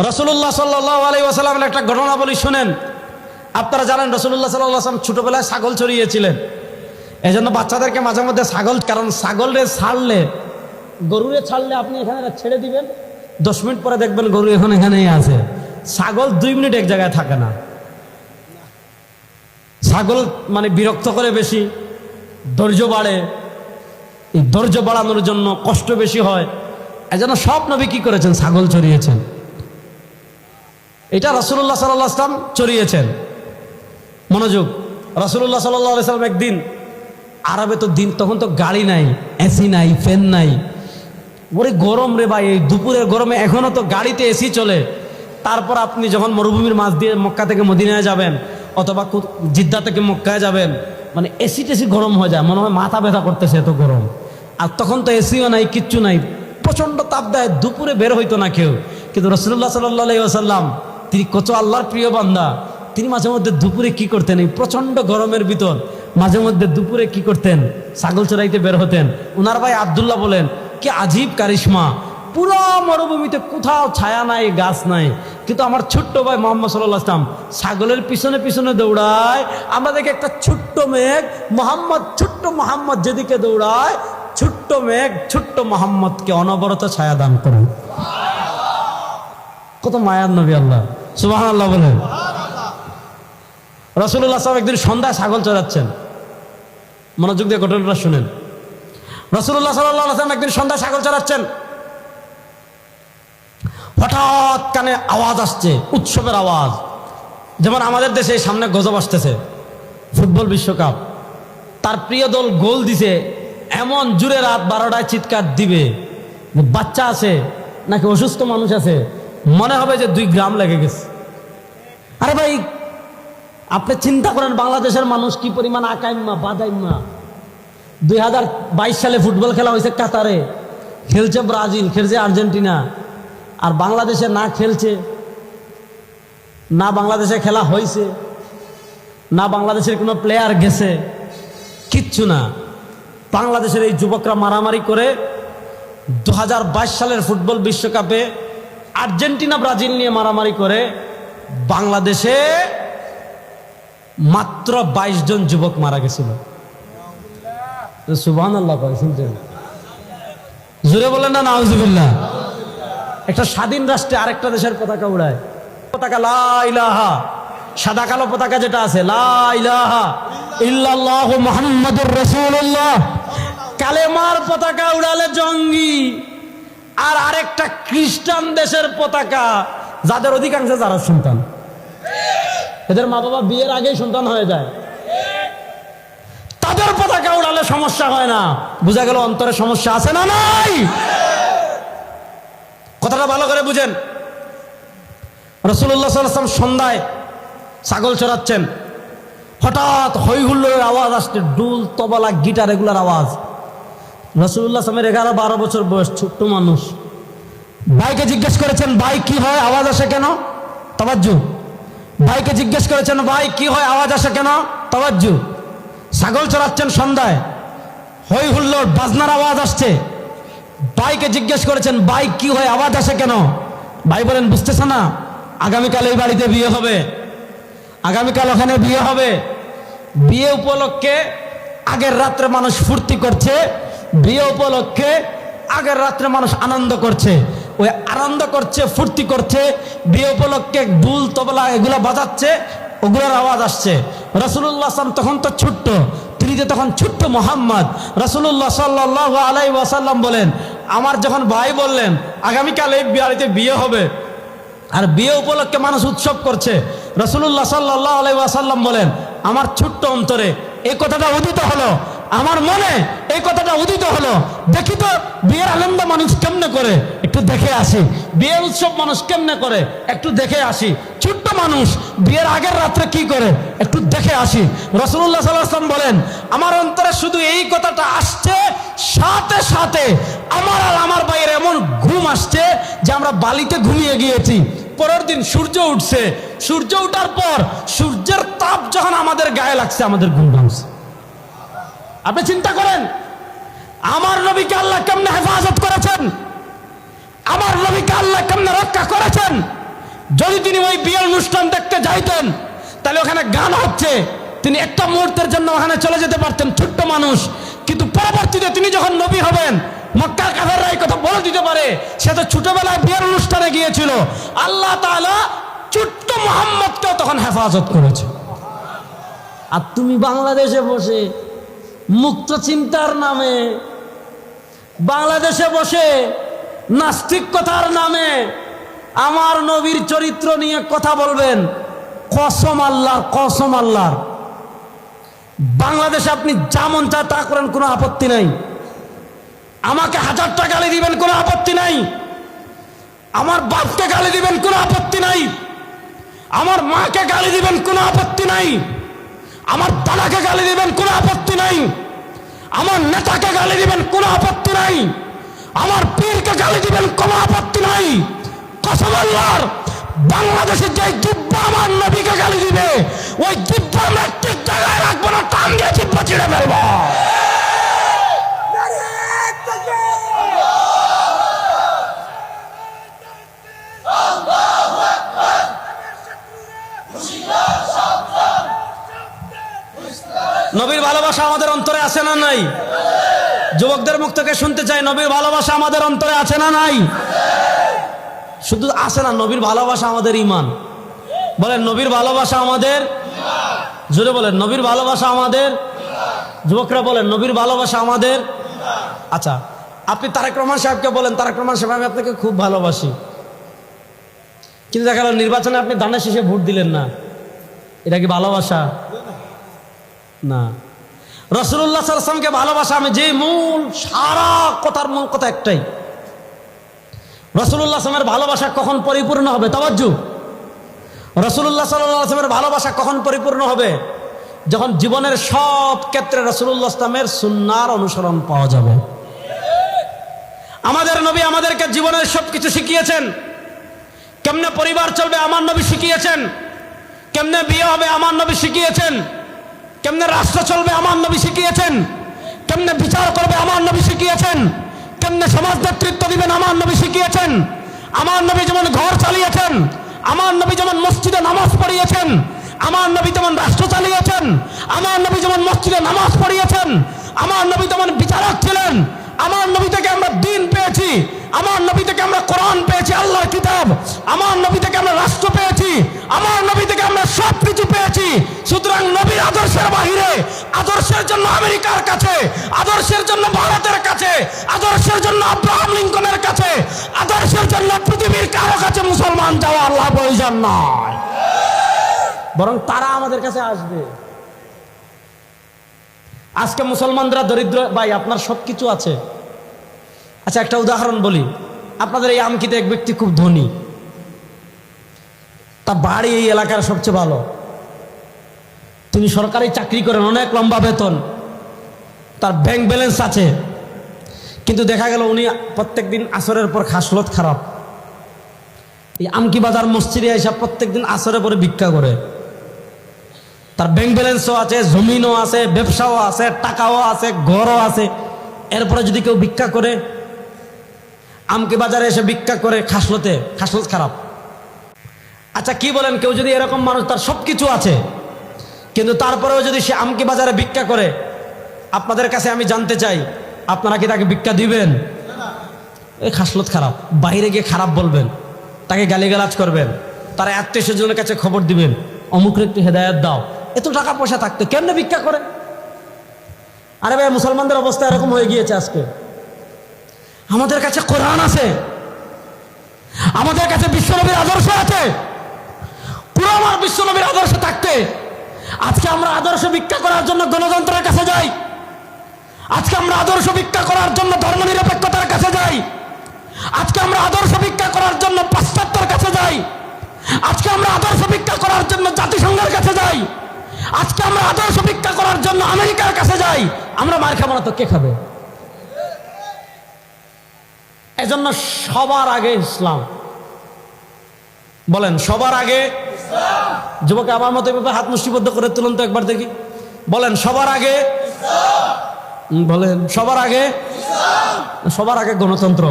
রাসূলুল্লাহ সাল্লাল্লাহু আলাইহি ওয়াসাল্লামের একটা ঘটনা বলি শুনেন। আপনারা জানেন রাসূলুল্লাহ সাল্লাল্লাহু আলাইহি ওয়াসাল্লাম ছোটবেলায় ছাগল চড়িয়েছিলেন। এজন্য বাচ্চাদেরকে মাঝে মধ্যে কারণ ছাগলরে ছাড়লে, গরুরে ছাড়লে আপনি এখানে ছেড়ে দিবেন, 10 মিনিট পরে দেখবেন গরু এখানেই আছে। ছাগল 2 মিনিট এক জায়গায় থাকে না। ছাগল মানে বিরক্ত করে বেশি, ধৈর্য বাড়ে। এই ধৈর্য বাড়ানোর জন্য কষ্ট বেশি হয়। এজন্য সব নবী কি করেছেন? ছাগল চড়িয়েছেন। এটা রাসূলুল্লাহ সাল্লাল্লাহু আলাইহি ওয়াসাল্লাম চড়িয়েছেন। মনোযোগ, রাসূলুল্লাহ সাল্লাল্লাহু আলাইহি ওয়াসাল্লাম একদিন, আরবে তো দিন তখন তো গাড়ি নাই, এসি নাই, ফ্যান নাই, ওরে গরম রে ভাই, এই দুপুরের গরমে এখনো তো গাড়িতে এসি চলে। তারপর আপনি যখন মরুভূমির মাঝ দিয়ে মক্কা থেকে মদিনায় যাবেন অথবা জিদ্দা থেকে মক্কায় যাবেন, মানে এসি টেসি গরম হয়ে যায়, মনে হয় মাথা ব্যথা করতেছে, এত গরম। আর তখন তো এসিও নাই, কিচ্ছু নাই, প্রচণ্ড তাপ দেয়, দুপুরে বের হইতো না কেউ। কিন্তু রাসূলুল্লাহ সাল্লাল্লাহু আলাইহি ওয়াসাল্লাম, তিনি কত আল্লাহর প্রিয় বান্দা, তিনি মাঝে মধ্যে দুপুরে কি করতেন? এই প্রচণ্ড গরমের ভিতর মাঝে মধ্যে দুপুরে কি করতেন? ছাগল চড়াইতে বের হতেন। উনার ভাই আব্দুল্লাহ বলেন, কি আজীব কারিশমা, পুরো মরুভূমিতে কোথাও ছায়া নাই, গাছ নাই, কিন্তু আমার ছোট্ট ভাই মুহাম্মদ সাল্লাল্লাহু আলাইহি ওয়াসাল্লাম ছাগলের পিছনে পিছনে দৌড়ায়। আমরা দেখি একটা ছোট্ট মেঘ ছোট্ট মোহাম্মদ যেদিকে দৌড়ায়, ছোট্ট মেঘ ছোট্ট মোহাম্মদকে অনবরত ছায়া দান করুন। কত মায়ার নবী আল্লাহ, সুবহানাল্লাহ বলেন। রাসূলুল্লাহ সাল্লাল্লাহু একদিন সন্ধ্যায় ছাগল চড়াচ্ছেন। মনোযোগ দিয়ে ঘটনাটা শুনেন। রাসূলুল্লাহ সাল্লাল্লাহু আলাইহি ওয়াসাল্লাম একদিন সন্ধ্যায় ছাগল চড়াচ্ছেন। হঠাৎ কানে আওয়াজ আসছে, উৎসবের আওয়াজ। যেমন আমাদের দেশে সামনে গজব আসতেছে, ফুটবল বিশ্বকাপ, তার প্রিয় দল গোল দিছে, এমন জুড়ে রাত 12টায় চিৎকার দিবে, বাচ্চা আছে নাকি অসুস্থ মানুষ আছে, মনে হবে যে 2 গ্রাম লেগে গেছে। আরে ভাই, আপনি চিন্তা করেন বাংলাদেশের মানুষ কি পরিমাণ আকাইম্মা বাদাইম্মা। 2022 সালে ফুটবল খেলা হয়েছে কাতারে, খেলছে ব্রাজিল, খেলছে আর্জেন্টিনা, আর বাংলাদেশে না খেলছে, না বাংলাদেশে খেলা হয়েছে, না বাংলাদেশের কোনো প্লেয়ার গেছে, কিচ্ছু না। বাংলাদেশের এই যুবকরা মারামারি করে 2022 সালের ফুটবল বিশ্বকাপে আর্জেন্টিনা ব্রাজিল নিয়ে মারামারি করে বাংলাদেশে মাত্র 22 জন যুবক মারা গেছিল। সুবহানাল্লাহ শুনছেন? জোরে বলেন না নাউজুবিল্লাহ। একটা স্বাধীন রাষ্ট্রে আরেকটা দেশের পতাকা উড়ায়, পতাকা লা ইলাহা, সাদা কালো পতাকা যেটা আছে, লা ইলাহা ইল্লাল্লাহু মুহাম্মাদুর রাসূলুল্লাহ, কালেমার পতাকা উড়ালে জঙ্গি। আর আরেকটা খ্রিস্টান দেশের পতাকা, যাদের অধিকাংশ যারা সন্তান, এদের মা বাবা বিয়ের আগেই সন্তান হয়ে যায়, তাদের পতাকা উড়ালে সমস্যা হয় না। বোঝা গেল অন্তরে সমস্যা আছে না নাই? কথাটা ভালো করে বুঝেন। রাসূলুল্লাহ সাল্লাল্লাহু আলাইহি ওয়াসাল্লাম সন্ধ্যায় ছাগল চড়াচ্ছেন, হঠাৎ হই হুল্লোড়ের আওয়াজ আসছে, ডুল তবলা গিটার এগুলার আওয়াজ। রাসূলুল্লাহ সাল্লাল্লাহু আলাইহি ওয়াসাল্লামের 11-12 বছর বয়স, ছোট্ট মানুষ। ভাইকে জিজ্ঞেস করেছেন, ভাই কি হয়, আওয়াজ আসে কেন? তাওয়াজ্জু। ভাইকে জিজ্ঞেস করেছেন, ভাই কি হয়, আওয়াজ আসে কেন? তাওয়াজ্জু। ছাগল চড়াচ্ছেন সন্ধ্যায়, হই হুল্লোড় বাজনার আওয়াজ আসছে। ভাইকে জিজ্ঞেস করেছেন, ভাই কি হয়, আওয়াজ আসে কেন? ভাই বলেন, বুঝতেছ না, আগামীকাল এই বাড়িতে বিয়ে হবে, আগামীকাল ওখানে বিয়ে হবে। বিয়ে উপলক্ষে আগের রাত্রে মানুষ ফুর্তি করছে, বিয়ে উপলক্ষে আগের রাত্রে মানুষ আনন্দ করছে, ওই আনন্দ করছে, ফুর্তি করছে, বিয়ে উপলক্ষে ঢোল তবলা এগুলা বাজাচ্ছে, ওগুলোর আওয়াজ আসছে। রাসূলুল্লাহ সাল্লাল্লাহু আলাইহি ওয়াসাল্লাম তখন তো ছোট্ট, তিনি যে তখন ছোট্ট মোহাম্মদ। রাসূলুল্লাহ সাল্লাল্লাহু আলাইহি ওয়াসাল্লাম বলেন, আমার যখন ভাই বললেন আগামীকাল এই বাড়িতে বিয়ে হবে আর বিয়ে উপলক্ষে মানুষ উৎসব করছে, রাসূলুল্লাহ সাল্লাল্লাহু আলাইহি ওয়াসাল্লাম বলেন, আমার ছোট্ট অন্তরে এই কথাটা উদিত হলো, আমার মনে এই কথাটা উদিত হলো, দেখি তো বিয়ের আনন্দ মানুষ কেমনে করে, একটু দেখে আসি। বিয়ের উৎসব মানুষ কেমনে করে, একটু দেখে আসি। ছোট্ট মানুষ বিয়ের আগের রাত্রে কি করে, একটু দেখে আসি। রাসূলুল্লাহ সাল্লাল্লাহু আলাইহি ওয়াসাল্লাম বলেন, আমার অন্তরে শুধু এই কথাটা আসছে, সাথে সাথে আমার আর আমার ভাইয়ের এমন ঘুম আসছে যে আমরা বালিতে ঘুমিয়ে গিয়েছি। পরের দিন সূর্য উঠছে, সূর্য উঠার পর সূর্যের তাপ যখন আমাদের গায়ে লাগছে, আমাদের ঘুম ভাঙছে। আপনি চিন্তা করেন, আমার নবীকে আল্লাহ কেমনে হেফাজত করেছেন, আমার নবীকে আল্লাহ কেমনে রক্ষা করেছেন। যদি তিনি ওই বিয়ের অনুষ্ঠান দেখতে যাইতেন, তাহলে ওখানে গান হচ্ছে, তিনি একটা মুহূর্তের জন্য ওখানে চলে যেতে পারতেন, ছোট্ট মানুষ। কিন্তু পরবর্তীতে তিনি যখন নবী হবেন, মক্কার কাফেররা এই কথা বলে দিতে পারে, সে তো ছোটবেলায় বিয়ের অনুষ্ঠানে গিয়েছিল। আল্লাহ তাআলা ছোট্ট মুহাম্মদকেও তখন হেফাজত করেছে। আর তুমি বাংলাদেশে বসে মুক্ত চিন্তার নামে, বাংলাদেশে বসে নাস্তিকতার নামে আমার নবীর চরিত্র নিয়ে কথা বলবেন। কসম আল্লাহর, কসম আল্লাহর, বাংলাদেশে আপনি যা মন চায় তা করেন, কোনো আপত্তি নাই। আমাকে 1000টা গালি দিবেন, কোনো আপত্তি নাই। আমার বাপকে গালি দিবেন, কোনো আপত্তি নাই। আমার মাকে গালি দিবেন, কোনো আপত্তি নাই। আমার দাদাকে গালি দিবেন, কোনো আপত্তি নাই। আমার নেতাকে গালি দিবেন, কোনো আপত্তি নাই। আমার পীরকে গালি দিবেন, কোনো আপত্তি নাই। কসম আল্লাহর, বাংলাদেশের যে জিব্বা আমার নবীকে গালি দিবে, ওই জিব্বা আমরা ঠিক জায়গায় রাখবো না, টান দিয়ে জিব্বা ছিঁড়ে ফেলবো। নবীর ভালোবাসা আমাদের অন্তরে আছে না নাই? যুবকদের মুখ থেকে শুনতে চাই, নবীর ভালোবাসা আমাদের অন্তরে আছে না নাই? শুধু আছে না, নবীর ভালোবাসা আমাদের ঈমান। বলেন নবীর ভালোবাসা আমাদের, জোরে বলেন নবীর ভালোবাসা আমাদের। যুবকরা বলেন নবীর ভালোবাসা আমাদের। আচ্ছা, আপনি তারেক রহমান সাহেবকে বলেন, তারেক রহমান সাহেব আমি আপনাকে খুব ভালোবাসি, কিন্তু দেখা গেল নির্বাচনে আপনি ধানের শেষে ভোট দিলেন না, এটা কি ভালোবাসা? না। রাসূলুল্লাহ সাল্লাল্লাহু আলাইহি ওয়াসাল্লামকে ভালোবাসা, আমি যে মূল সারা কথার মূল কথা একটাই, রাসূলুল্লাহ সাল্লাল্লাহু আলাইহি ওয়াসাল্লামের ভালোবাসা কখন পরিপূর্ণ হবে? তাওয়াজ্জু। রাসূলুল্লাহ সাল্লাল্লাহু আলাইহি ওয়াসাল্লামের ভালোবাসা কখন পরিপূর্ণ হবে? যখন জীবনের সব ক্ষেত্রে রাসূলুল্লাহ সাল্লাল্লাহু আলাইহি ওয়াসাল্লামের সুন্নাহর অনুসরণ পাওয়া যাবে। আমাদের নবী আমাদেরকে জীবনের সবকিছু শিখিয়েছেন। কেমনে পরিবার চলবে আমার নবী শিখিয়েছেন, কেমনে বিয়ে হবে আমার নবী শিখিয়েছেন, কেমনে রাষ্ট্র চলবে আমার নবী শিখিয়েছেন, কেমনে বিচার করবে আমার নবী শিখিয়েছেন, কেমনে সমাজ নেতৃত্ব দিবেন আমার নবী শিখিয়েছেন। আমার নবী যেমন ঘর চালিয়েছেন, আমার নবী যেমন মসজিদে নামাজ পড়িয়েছেন, আমার নবী যেমন রাষ্ট্র চালিয়েছেন, আমার নবী যেমন মসজিদে নামাজ পড়িয়েছেন, আমার নবী যেমন বিচারক ছিলেন, আমার নবী থেকে আমরা দ্বীন পেয়েছি, আমার নবী থেকে আমরা কোরআন পেয়েছি, আল্লাহর কিতাব, আমার নবী থেকে আমরা রাষ্ট্র পেয়েছি, আমার নবী থেকে আমরা সব কিছু পেয়েছি। সুতরাং নবীর আদর্শের বাহিরে, আদর্শের জন্য আমেরিকার কাছে, আদর্শের জন্য ভারতের কাছে, আদর্শের জন্য আব্রাহাম লিঙ্কনের কাছে, আদর্শের জন্য পৃথিবীর কারো কাছে মুসলমান যাওয়া আল্লাহ প্রয়োজন নয়, বরং তারা আমাদের কাছে আসবে। আজকে মুসলমানরা দরিদ্র ভাই, আপনার সবকিছু আছে। আচ্ছা, একটা উদাহরণ বলি। আপনাদের এই আমকিতে এক ব্যক্তি খুব ধনী, তার বাড়ি এই এলাকার সবচেয়ে ভালো, তিনি সরকারি চাকরি করেন, অনেক লম্বা বেতন, তার ব্যাংক ব্যালেন্স আছে, কিন্তু দেখা গেল উনি প্রত্যেকদিন আসরের পর খাসলত খারাপ, এই আমকি বাজার মসজিদে এসে প্রত্যেকদিন আসরের পরে ভিক্ষা করে। তার ব্যাংক ব্যালেন্সও আছে, জমিনও আছে, ব্যবসাও আছে, টাকাও আছে, ঘরও আছে, এরপরে যদি কেউ ভিক্ষা করে, আমকি বাজারে এসে ভিক্ষা করে, খাসলত খারাপ। আচ্ছা কি বলেন, কেউ যদি এরকম মানুষ, তার সব কিছু আছে, কিন্তু তারপরেও যদি সে আমকি বাজারে ভিক্ষা করে, আপনাদের কাছে আমি জানতে চাই, আপনারা কি তাকে ভিক্ষা দিবেন? এই খাসলত খারাপ, বাইরে গিয়ে খারাপ বলবেন, তাকে গালিগালাজ করবেন, তার আত্মীয় স্বজনের কাছে খবর দিবেন, অমুকের একটু হেদায়েত দাও, এত টাকা পয়সা থাকতে কেমনে ভিক্ষা করে? আরে ভাই, মুসলমানদের অবস্থা এরকম হয়ে গিয়েছে আজকে। আমাদের কাছে কোরআন আছে, আমাদের কাছে বিশ্বনবীর আদর্শ আছে, পুরো আমার বিশ্বনবীর আদর্শ থাকতে আজকে আমরা আদর্শ ভিক্ষা করার জন্য গণতন্ত্রের কাছে যাই, আজকে আমরা আদর্শ ভিক্ষা করার জন্য ধর্মনিরপেক্ষতার কাছে যাই, আজকে আমরা আদর্শ ভিক্ষা করার জন্য পাশ্চাত্যের কাছে যাই, আজকে আমরা আদর্শ ভিক্ষা করার জন্য জাতিসংঘের কাছে যাই, আজকে আমরা আদর্শ ভিক্ষা করার জন্য আমেরিকার কাছে যাই। আমরা মার খাবো না তো কে খাবে? এজন্য সবার আগে ইসলাম। বলেন সবার আগে ইসলাম। যুবক আমার মতো এভাবে হাত মুষ্টিবদ্ধ করে তুলুন তো একবার দেখি। বলেন সবার আগে ইসলাম। বলেন সবার আগে ইসলাম। সবার আগে গণতন্ত্র,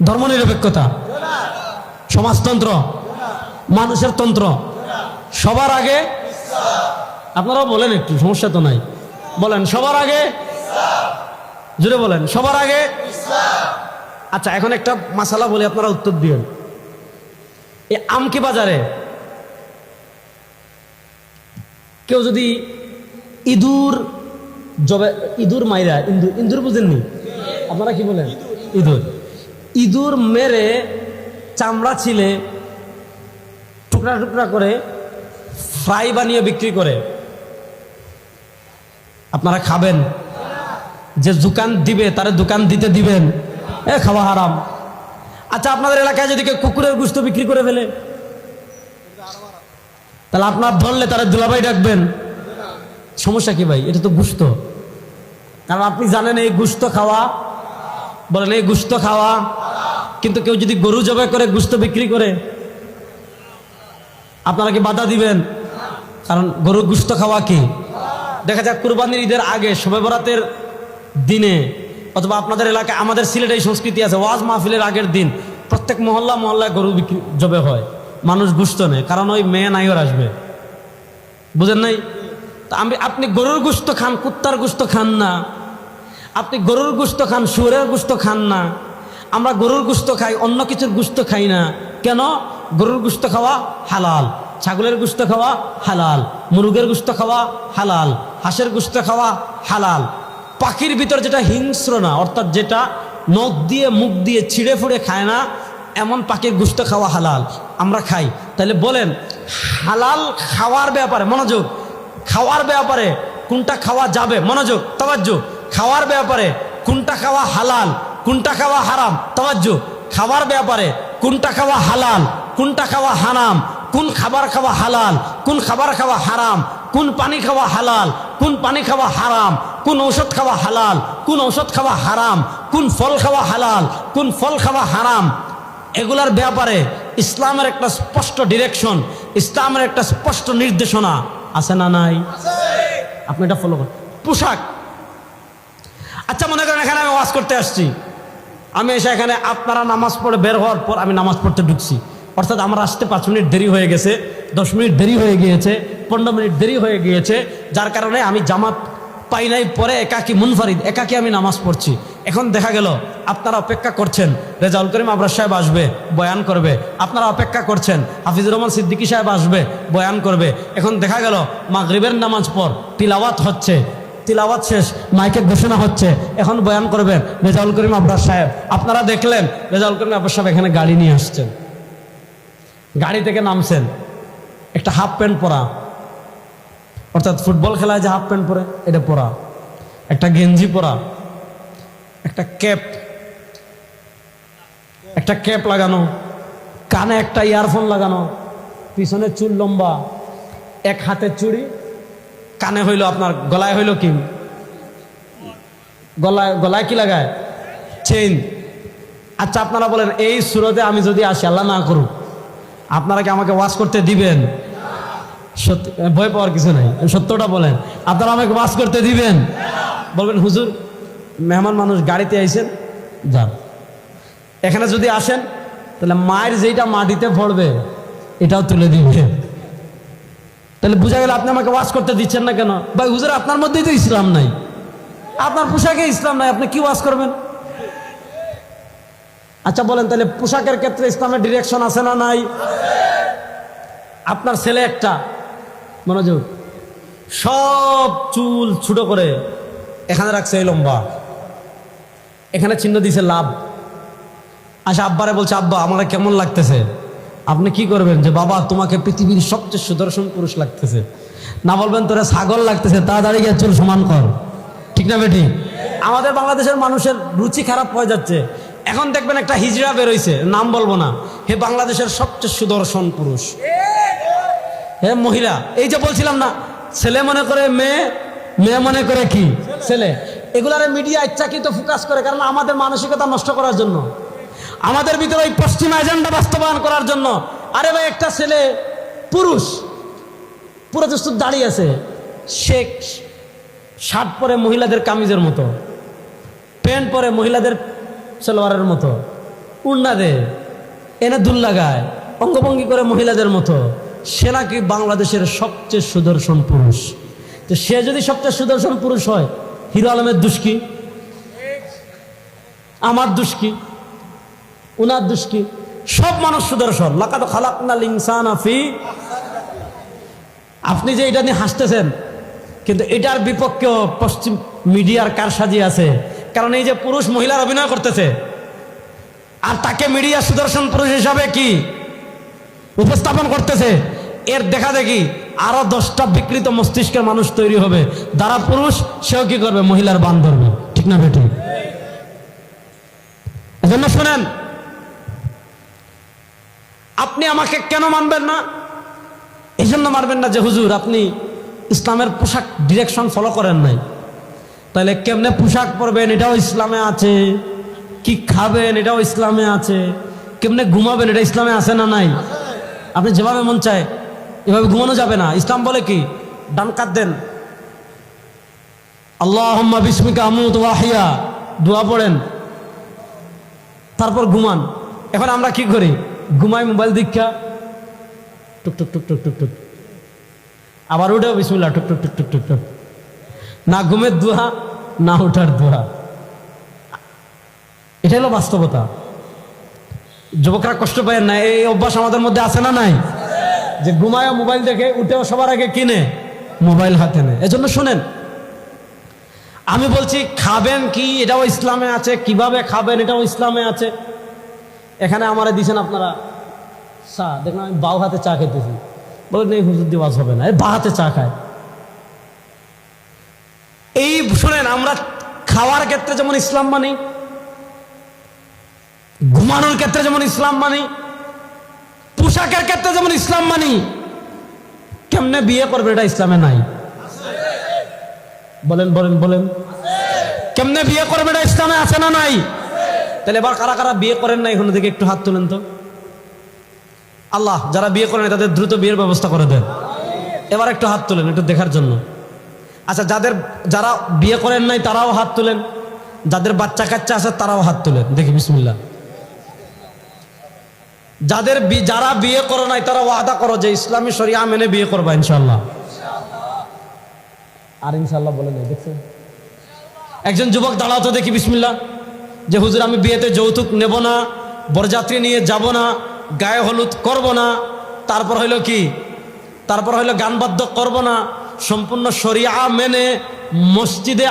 ধর্মনিরপেক্ষতা, সমাজতন্ত্র, মানুষের তন্ত্র, সবার আগে আপনারাও বলেন, একটু সমস্যা তো নাই, বলেন সবার আগে, জুড়ে বলেন সবার আগে। আচ্ছা, এখন একটা মাসালা বলে আপনারা উত্তর দিবেন। এই আমকি বাজারে কেউ যদি ইঁদুর জবে, ইঁদুর মাইরা, ইঁদুর বুঝেননি আপনারা, কি বলেন ইঁদুর, ইঁদুর মেরে চামড়া ছিলে টুকরা টুকরা করে ফ্রাই বানিয়ে বিক্রি করে, আপনারা খাবেন? যে দোকান দিবে তারে দোকান দিতে দিবেন? খাওয়া হারাম। আচ্ছা, আপনাদের এলাকায় যদি কেউ কুকুরের গোশত বিক্রি করে ফেলে, তাহলে আপনার ধরলে তারা দুলাভাই ডাকবেন? সমস্যা কি ভাই? এটা তো গোশত। কারণ আপনি জানেন এই গোশত খাওয়া, বলেন এই গোশত খাওয়া। কিন্তু কেউ যদি গরু জবাই করে গোশত বিক্রি করে, আপনারা কি বাধা দিবেন? কারণ গরুর গোশত খাওয়া কি, দেখা যাক কুরবানির ঈদের আগে, শবে বরাতের দিনে, অথবা আপনাদের এলাকায়, আমাদের সিলেটে এই সংস্কৃতি আছে, ওয়াজ মাহফিলের আগের দিন প্রত্যেক মহল্লা মহল্লায় গরু বিক্রি জবে হয়, মানুষ গোশত নেয়, কারণ ওই মেয়ে নাইর আসবে, বুঝেন নাই? আপনি গরুর গোশত খান, কুত্তার গোশত খান না। আপনি গরুর গোশত খান, শুয়োরের গোশত খান না। আমরা গরুর গোশত খাই, অন্য কিছুর গোশত খাই না। কেন? গরুর গোশত খাওয়া হালাল, ছাগলের গোশত খাওয়া হালাল, মুরগের গোশত খাওয়া হালাল, হাঁসের গোশত খাওয়া হালাল। পাখির ভিতর যেটা হিংস্র না, অর্থাৎ যেটা নখ দিয়ে মুখ দিয়ে ছিঁড়ে ফুড়ে খায় না, এমন পাখির গোশত খাওয়া হালাল, আমরা খাই। তাহলে বলেন হালাল খাওয়ার ব্যাপারে মনোযোগ, খাওয়ার ব্যাপারে কোনটা খাওয়া যাবে, মনোযোগ তাওয়াজ্জু, খাওয়ার ব্যাপারে কোনটা খাওয়া হালাল কোনটা খাওয়া হারাম, তাওয়াজ্জু, খাওয়ার ব্যাপারে কোনটা খাওয়া হালাল কোনটা খাওয়া হারাম, কোন খাবার খাওয়া হালাল কোন খাবার খাওয়া হারাম, কোন পানি খাওয়া হালাল কোন পানি খাওয়া হারাম, কোন ঔষধ খাওয়া হালাল কোন ঔষধ খাওয়া হারাম, কোন ফল খাওয়া হালাল কোন ফল খাওয়া হারাম, এগুলার ব্যাপারে ইসলামের একটা স্পষ্ট ডিরেকশন, ইসলামের একটা স্পষ্ট নির্দেশনা আছে না নাই? আপনি এটা ফলো করেন। পোশাক, আচ্ছা মনে করেন এখানে আমি ওয়াজ করতে আসছি, আমি এসে এখানে আপনারা নামাজ পড়ে বের হওয়ার পর আমি নামাজ পড়তে ঢুকছি, অর্থাৎ আমার আসতে 5 মিনিট দেরি হয়ে গেছে, 10 মিনিট দেরি হয়ে গিয়েছে, 15 মিনিট দেরি হয়ে গিয়েছে, যার কারণে আমি জামাত পাই নাই, পরে একাকি মুনফারিদ একাকি আমি নামাজ পড়ছি। এখন দেখা গেল আপনারা অপেক্ষা করছেন রেজাউল করিম আবরার সাহেব আসবে, বয়ান করবে, আপনারা অপেক্ষা করছেন হাফিজুর রহমান সিদ্দিকী সাহেব আসবে, বয়ান করবে। এখন দেখা গেল মাগরিবের নামাজ পর তিলাওয়াত হচ্ছে, তিলাওয়াত শেষ, মাইকে ঘোষণা হচ্ছে, এখন বয়ান করবেন রেজাউল করিম আবরার সাহেব। আপনারা দেখলেন রেজাউল করিম আবরার সাহেব এখানে গাড়ি নিয়ে আসছেন, গাড়ি থেকে নামছেন, একটা হাফ প্যান্ট পরা, অর্থাৎ ফুটবল খেলায় যে হাফ প্যান্ট পরে এটা পরা, একটা গেঞ্জি পরা, একটা ক্যাপ লাগানো, কানে একটা ইয়ারফোন লাগানো, পিছনে চুল লম্বা, এক হাতে চুড়ি, কানে হইল আপনার, গলায় হইল কি, গলায় কি লাগায়, চেইন। আচ্ছা আপনারা বলেন এই সুরতে আমি যদি আসি, আল্লাহ না করুক, আপনারা কি আমাকে ওয়াজ করতে দিবেন? সত্যি, ভয় পাওয়ার কিছু নাই, সত্যটা বলেন, আপনারা আমাকে ওয়াজ করতে দিবেন? বলবেন হুজুর মেহমান মানুষ, গাড়িতে আইছেন, যান। এখানে যদি আসেন তাহলে মায়ের যেটা মাটিতে পড়বে এটাও তুলে দিবে। তাহলে বোঝা গেল আপনি আমাকে ওয়াজ করতে দিচ্ছেন না কেন? ভাই হুজুর আপনার মধ্যেই তো ইসলাম নাই, আপনার পোশাকে ইসলাম নাই, আপনি কি ওয়াজ করবেন? আচ্ছা বলেন তাহলে পোশাকের ক্ষেত্রে ইসলামের ডিরেকশন আছে না নাই? আপনার ছেলে একটা, মনোযোগ, সব চুল ছোট করে এখানে রাখছে এই লম্বা, এখানে চিহ্ন দিছে লাভ। আচ্ছা আব্বারে বলছে আব্বা আমাকে কেমন লাগতেছে? আপনি কি করবেন যে বাবা তোমাকে পৃথিবীর সবচেয়ে সুদর্শন পুরুষ লাগতেছে না, বলবেন তোরা ছাগল লাগতেছে, তাড়াতাড়ি গিয়ে চুল সমান কর, ঠিক না বেটি? আমাদের বাংলাদেশের মানুষের রুচি খারাপ হয়ে যাচ্ছে। এখন দেখবেন একটা হিজড়া বেরোইছে, নাম বলবো না, হে বাংলাদেশের সবচেয়ে সুদর্শন পুরুষ, হে মহিলা, এই যে বলছিলাম না, ছেলে মনে করে মেয়ে, মেয়ে মনে করে কি ছেলে। এগুলার মিডিয়া ইচ্ছাকৃত ফোকাস করে, কারণ আমাদের মানসিকতা নষ্ট করার জন্য, আমাদের ভিতরে ওই পশ্চিম এজেন্ডা বাস্তবায়ন করার জন্য। আরে ভাই একটা ছেলে পুরুষ, পুরো দস্তুর দাঁড়িয়ে আছে, সে শার্ট পরে মহিলাদের কামিজের মতো, প্যান্ট পরে মহিলাদের সালোয়ারের মতো, উড়না দে, এনে দুল লাগায়, অঙ্গভঙ্গি করে মহিলাদের মতো। সে নাকি বাংলাদেশের সবচেয়ে সুদর্শন পুরুষ। তো সে যদি সবচেয়ে সুদর্শন পুরুষ হয়, হিরো আলমের দোষ কি? আমার দোষ কি? উনার দোষ কি? সব মানুষ সুদর্শন। লাকাদ খালাকনাল ইনসানা ফি, আপনি যে এটা নিয়ে হাসতেছেন, কিন্তু এটার বিপক্ষেও পশ্চিম মিডিয়ার কারসাজি আছে। কারণ এই যে পুরুষ মহিলার অভিনয় করতেছে, আর তাকে মিডিয়া সুদর্শন পুরুষ হিসাবে কি উপস্থাপন করতেছে, এর দেখা দেখি আরো 10টা বিকৃত মস্তিষ্কের মানুষ তৈরি হবে। যারা পুরুষ সেও কি করবে? মহিলার বান ধরবে। ঠিক না বেটি? এজন্য শোনেন, আপনি আমাকে কেন মানবেন না? এই জন্য মানবেন না যে হুজুর আপনি ইসলামের পোশাক ডিরেকশন ফলো করেন নাই। তাহলে কেমনে পোশাক পরবেন এটাও ইসলামে আছে, কি খাবেন এটাও ইসলামে আছে, কেমনে ঘুমাবেন এটা ইসলামে আছে না নাই? আপনি যেভাবে মন চায় এভাবে ঘুমানো যাবে না। ইসলাম বলে কি? ডান কাত দেন, আল্লাহুম্মা বিসমিকা আমুতু ওয়া আহইয়া, দোয়া পড়েন, তারপর ঘুমান। এখন আমরা কি করি? ঘুমাই মোবাইল দীক্ষা, টুক টুক টুক টুক টুক টুক, আবার উঠেও বিসমিল্লাহ, টুক টুক টুক টুক টুক টুক। না ঘুমের দোয়া, না উঠার দোয়া। এটা হলো বাস্তবতা। যুবকরা কষ্ট পায় না, এই অভ্যাস আমাদের মধ্যে আছে না নাই? যে ঘুমায় মোবাইল দেখে, উঠেও সবার আগে কিনে মোবাইল হাতে নেয়। এজন্য শুনেন, আমি বলছি খাবেন কি এটাও ইসলামে আছে, কিভাবে খাবেন এটাও ইসলামে আছে। এখানে আমারে দিছেন আপনারা চা, দেখলাম আমি বাউ হাতে চা খেতেছি, বলেন এই হুজুর দিওয়াজ হবে না, এই বা হাতে চা খায়। এই শুনেন, আমরা খাওয়ার ক্ষেত্রে যেমন ইসলাম মানি, ঘুমানোর ক্ষেত্রে যেমন ইসলাম মানি, পোশাকের ক্ষেত্রে যেমন ইসলাম মানি, কেমনে বিয়ে করবে এটা ইসলামে নাই। বলেন বলেন বলেন, কেমনে বিয়ে করবে এটা ইসলামে আছে না নাই? তাহলে এবার কারা কারা বিয়ে করেন না এখানে থেকে একটু হাত তুলেন তো। আল্লাহ যারা বিয়ে করেন তাদের দ্রুত বিয়ের ব্যবস্থা করে দেন। এবার একটু হাত তুলেন একটু দেখার জন্য। আচ্ছা, যারা বিয়ে করেন নাই তারাও হাত তুলেন, যাদের বাচ্চা কাচ্চা আছে তারাও হাত তুলেন, দেখি বিসমিল্লাহ। যারা বিয়ে করো নাই তারা ওয়াদা করো যে ইসলামী শরিয়া মেনে বিয়ে করবা ইনশাআল্লাহ। আর ইনশাআল্লাহ বলে নাই, দেখছেন? একজন যুবক দাঁড়াও তো দেখি বিসমিল্লাহ, যে হুজুর আমি বিয়েতে যৌতুক নেব না, বরযাত্রী নিয়ে যাব না, গায়ে হলুদ করব না, তারপর হইলো কি? তারপর হইলো গান বাদ্য করব না, সম্পূর্ণ শরিয়া মেনে মসজিদে